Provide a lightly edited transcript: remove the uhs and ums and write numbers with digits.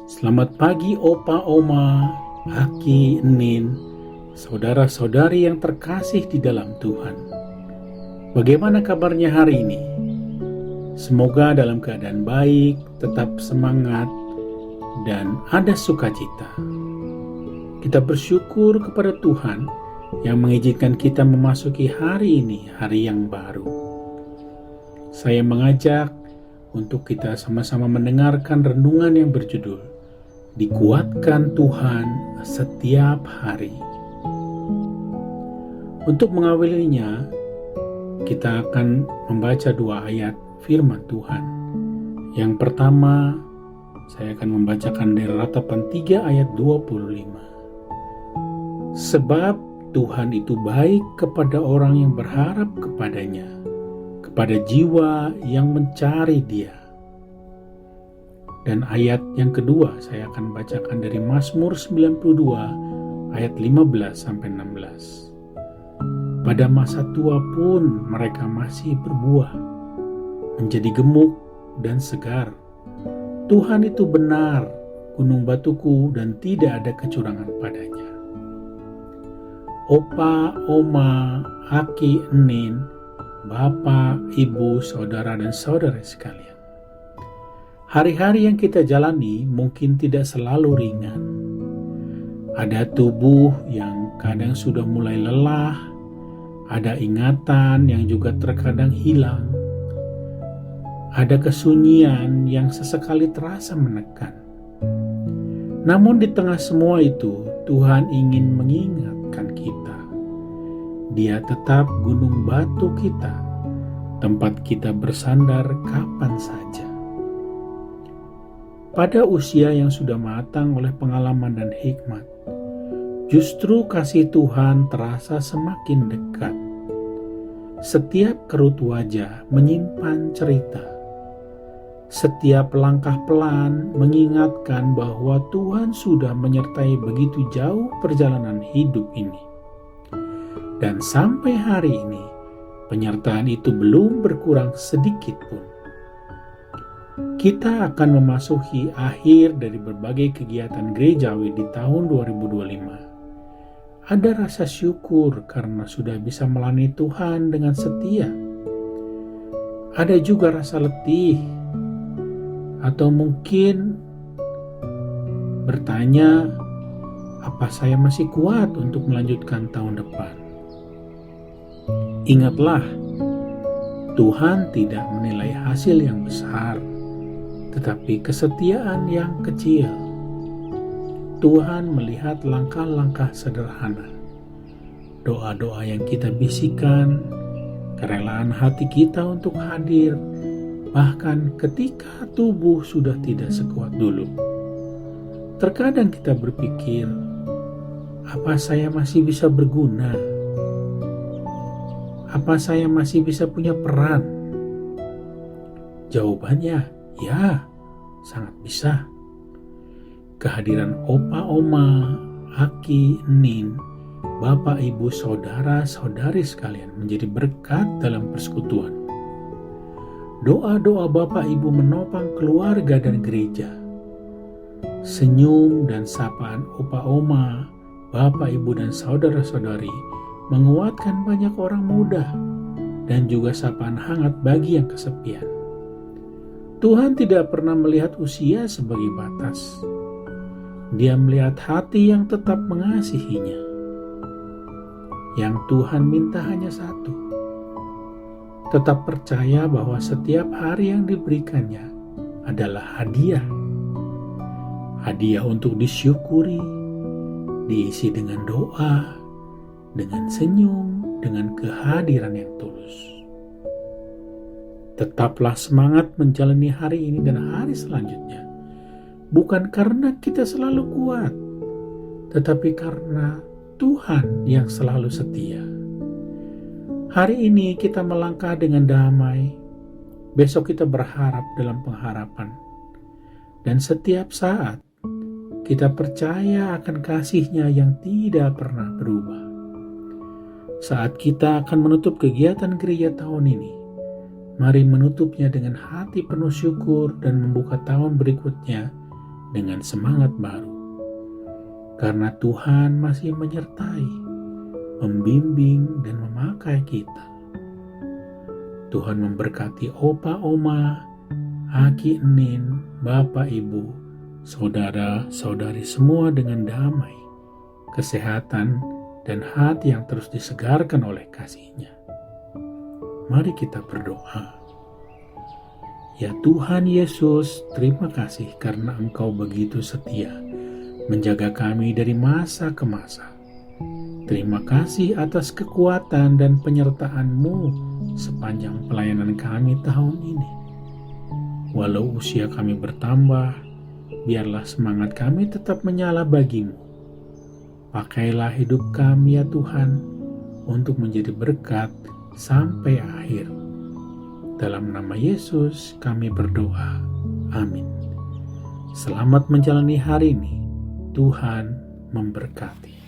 Selamat pagi Opa, Oma, Aki, Nin, saudara-saudari yang terkasih di dalam Tuhan. Bagaimana kabarnya hari ini? Semoga dalam keadaan baik, tetap semangat, dan ada sukacita. Kita bersyukur kepada Tuhan yang mengizinkan kita memasuki hari ini, hari yang baru. Saya mengajak untuk kita sama-sama mendengarkan renungan yang berjudul Dikuatkan Tuhan Setiap Hari. Untuk mengawalinya, kita akan membaca 2 ayat firman Tuhan. Yang pertama, saya akan membacakan dari Ratapan 3 ayat 25. Sebab Tuhan itu baik kepada orang yang berharap kepadanya, kepada jiwa yang mencari Dia. Dan ayat yang kedua saya akan bacakan dari Mazmur 92 ayat 15-16. Pada masa tua pun mereka masih berbuah, menjadi gemuk dan segar. Tuhan itu benar, gunung batuku, dan tidak ada kecurangan padanya. Opa, Oma, Aki, Nin, Bapak, Ibu, Saudara, dan Saudara sekalian. Hari-hari yang kita jalani mungkin tidak selalu ringan. Ada tubuh yang kadang sudah mulai lelah, ada ingatan yang juga terkadang hilang, ada kesunyian yang sesekali terasa menekan. Namun di tengah semua itu, Tuhan ingin mengingatkan kita. Dia tetap gunung batu kita, tempat kita bersandar kapan saja. Pada usia yang sudah matang oleh pengalaman dan hikmat, justru kasih Tuhan terasa semakin dekat. Setiap kerut wajah menyimpan cerita. Setiap langkah pelan mengingatkan bahwa Tuhan sudah menyertai begitu jauh perjalanan hidup ini. Dan sampai hari ini, penyertaan itu belum berkurang sedikit pun. Kita akan memasuki akhir dari berbagai kegiatan gerejawi di tahun 2025. Ada rasa syukur karena sudah bisa melayani Tuhan dengan setia. Ada juga rasa letih, atau mungkin bertanya, apa saya masih kuat untuk melanjutkan tahun depan? Ingatlah, Tuhan tidak menilai hasil yang besar, tetapi kesetiaan yang kecil. Tuhan melihat langkah-langkah sederhana, doa-doa yang kita bisikan, kerelaan hati kita untuk hadir, bahkan ketika tubuh sudah tidak sekuat dulu. Terkadang kita berpikir, apa saya masih bisa berguna? Apa saya masih bisa punya peran? Jawabannya, ya, sangat bisa. Kehadiran Opa, Oma, Aki, Nin, Bapak, Ibu, Saudara, Saudari sekalian menjadi berkat dalam persekutuan. Doa-doa Bapak Ibu menopang keluarga dan gereja. Senyum dan sapaan Opa, Oma, Bapak, Ibu, dan Saudara-saudari menguatkan banyak orang muda dan juga sapaan hangat bagi yang kesepian. Tuhan tidak pernah melihat usia sebagai batas. Dia melihat hati yang tetap mengasihinya. Yang Tuhan minta hanya satu. Tetap percaya bahwa setiap hari yang diberikannya adalah hadiah. Hadiah untuk disyukuri, diisi dengan doa, dengan senyum, dengan kehadiran yang tulus. Tetaplah semangat menjalani hari ini dan hari selanjutnya. Bukan karena kita selalu kuat, tetapi karena Tuhan yang selalu setia. Hari ini kita melangkah dengan damai, besok kita berharap dalam pengharapan. Dan setiap saat kita percaya akan kasih-Nya yang tidak pernah berubah. Saat kita akan menutup kegiatan gereja tahun ini, mari menutupnya dengan hati penuh syukur dan membuka tahun berikutnya dengan semangat baru. Karena Tuhan masih menyertai, membimbing, dan memakai kita. Tuhan memberkati opa, oma, aki, enin, bapak, ibu, saudara, saudari semua dengan damai, kesehatan, dan hati yang terus disegarkan oleh kasih-Nya. Mari kita berdoa. Ya Tuhan Yesus, terima kasih karena Engkau begitu setia menjaga kami dari masa ke masa. Terima kasih atas kekuatan dan penyertaan-Mu sepanjang pelayanan kami tahun ini. Walau usia kami bertambah, biarlah semangat kami tetap menyala bagi-Mu. Pakailah hidup kami ya Tuhan untuk menjadi berkat sampai akhir. Dalam nama Yesus kami berdoa. Amin. Selamat menjalani hari ini. Tuhan memberkati.